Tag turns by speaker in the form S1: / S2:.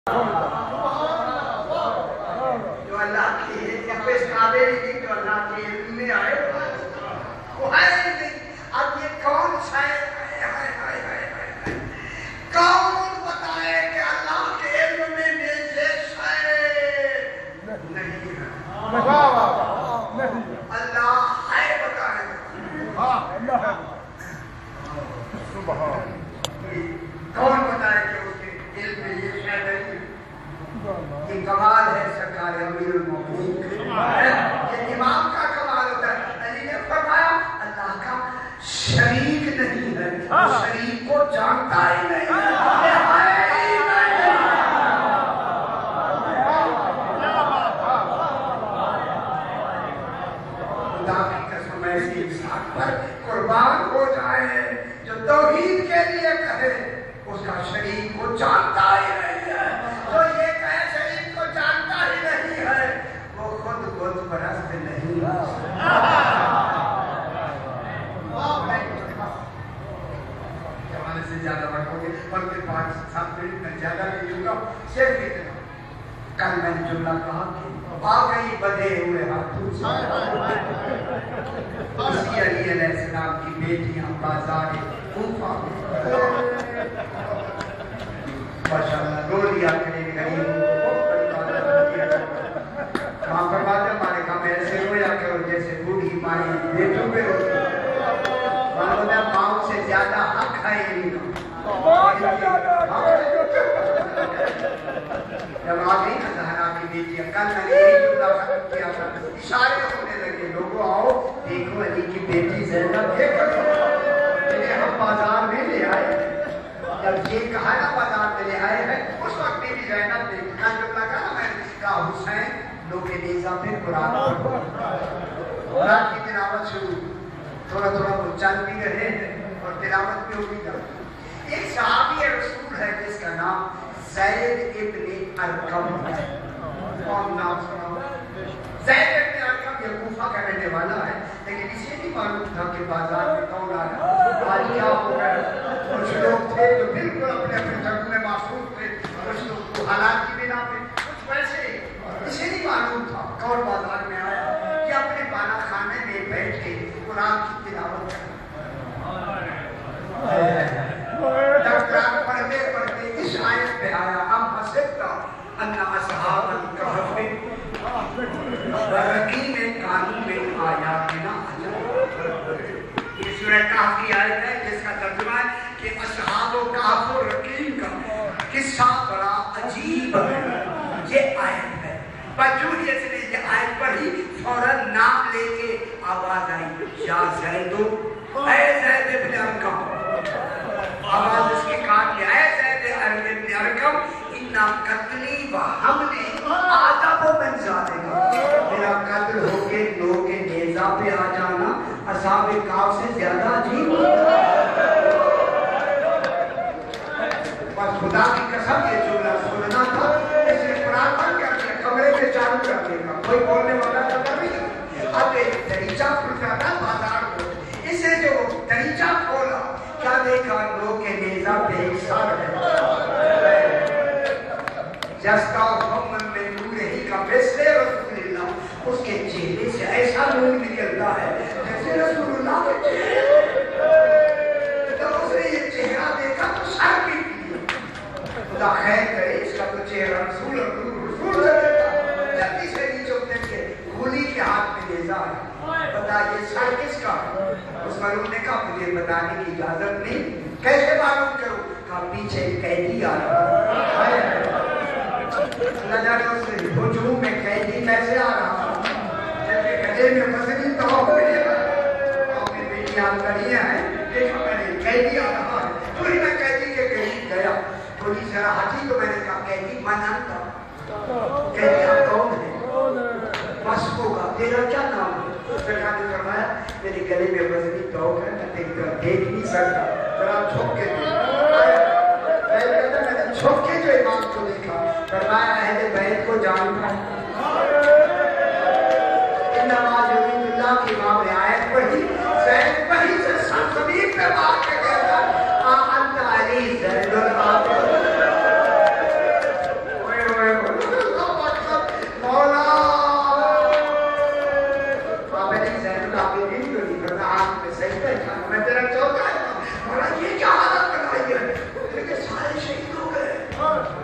S1: جو اللہ کی جب اس قابل نہیں جو اللہ کے علم میں آئے وہ ہے نہیں. اب یہ کون سا ہے؟ کون بتائے کہ اللہ کے علم میں یہ شے نہیں ہے؟ اللہ ہے بتائے. کون بتائے کہ اس کے علم میں یہ شے نہیں ہے؟ یہ کمال ہے سرکار امیر المومنین. یہ امام کا کمال ہوتا ہے. علی نے فرمایا اللہ کا شریک نہیں ہے، شریک کو جانتا ہی نہیں ہے. خدا کی قسم ایسی انسان پر قربان ہو جائے جو توحید کے لیے کہے اس کا شریک کو جانتا ہی نہیں ہے. جو یہ کہے شریک کو جانتا ہی نہیں ہے وہ خود بت پرست نہیں ہے. زمانے سے زیادہ بڑھو گے بلکہ 5-7 منٹ میں زیادہ نہیں لوں گا. صرف اتنا کل میں نے جملہ کہا کہ آ گئی بدے ہوئے ہاتھوں سے اسی علی علیہ السلام کی بیٹیاں بازار کوفہ ماشاءاللہ رو لیا کرے غریب ماں فرماتے ہمارے کام ایسے رویا کرو جیسے بوڑھی مائی بیٹوں پہ روتی. معلوم ہے ماؤں سے زیادہ حق ہے ہی نہیں. جب آ گئی نا زہرا کی بیٹی کل میں نے یہی جملہ ختم کیا تھا. اشارے ہونے لگے لوگوں آؤ دیکھو علی کی بیٹی زینب یہ کرو جنہیں ہم بازار میں لے آئے. جب یہ کہا نا بازار میں لے آئے ہیں اس وقت میں بھی زینب نے کہا جملہ کہا میں نے کہا حسین لوگ نیزہ پہ قرآن پڑھو. قرآن کی تلاوت شروع تھوڑا تھوڑا وہ چل بھی رہے ہیں اور تلاوت بھی ہوگی جاتی. ایک صحابی رسول ہے جس کا نام زید ابن ارقم ہے. کون نام سنا؟ زید ابن ارقم یہ کوفہ کا رہنے والا ہے لیکن اسے نہیں معلوم تھا کہ بازار میں کون آ رہا. آج کیا ہو گیا کچھ لوگ تھے جو بالکل اپنے اپنے جگہوں میں معصوم تھے. کچھ لوگ تو حالات کی بنا پہ کچھ ویسے اسے نہیں معلوم تھا کون بازار میں آیا کہ اپنے بالا خانے میں بیٹھ کے قرآن کی تلاوت کرنا. جب قرآن پڑھتے پڑھتے اس آیت پہ آیا ام حسبت ان اصحاب الکہف ورقیم کانوا من آیاتنا عجبا. یہ سورہ کہف کی آیت ہے جس کا ترجمہ ہے کہ اصحاب کہف و رقیم کا قصہ بڑا عجیب ہے. یہ آیت ہے بجوریت نے یہ آیت پڑھی فوراً نام لے کے آواز آئی یا زیدو اے زید ابن ارقم. آواز اس کے کان میں اے زید ابن ارقم انا قتلی و حملی آدم من ذالک. میرا قتل ہو کے لوگ کے نیزہ پہ آ جانا اصحاب کہف سے زیادہ عجیب ہوتا ہے. بس خدا کی قسم یہ جملہ سننا تھا اس نے قرآن پڑھ کے اپنے کمرے میں چالو کر دے گا کوئی بولنے والا نظر نہیں. اب ایک دریچہ کھلتا تھا بازار کو اسے جو دریچہ کھولا کیا دیکھا لوگ کے نیزہ پہ ایک سر ہے. یستوحم من نورہ کا مثل رسول اللہ. اس کے چہرے سے ایسا نور نکلتا ہے جیسے رسول اللہ کے چہرے. جب اس نے یہ چہرہ دیکھا تو سر بھی خدا خیر کرے اس کا تو چہرہ رسول رسول سے دیکھا. جلدی سے نیچے اتر کے گھولی کے ہاتھ میں نیزہ ہے. بتا یہ سر کس کا؟ اس معلوم نے کہا مجھے بتانے کی اجازت نہیں. کیسے معلوم کروں؟ کہا پیچھے قیدی آ رہا ہے. نظر اس ہجوم میں قیدی کیسے آ رہا جیسے گدھے میں مسئلہ تو ملے گا. اپنی بیٹیاں کڑیاں ہیں دیکھا میں نے قیدی آ رہا ہے. پوری میں قیدی کے قریب گیا تھوڑی ذرا ہٹی تو میں نے کہا قیدی منع تھا. قیدی آپ کون ہے؟ بس ہوگا تیرا کیا نام ہے؟ سرکار نے فرمایا میرے گلے میں وزنی توق ہے میں دیکھ نہیں سکتا ذرا چھوک کے میں نے چھوک کے جو امام کو دیکھا فرمایا اہل بیت کو جانتا انما یرید اللہ کی امام نے آیت پڑھی زید وہیں سے زمین پہ مار کے کہتا انت علی زید العابدین.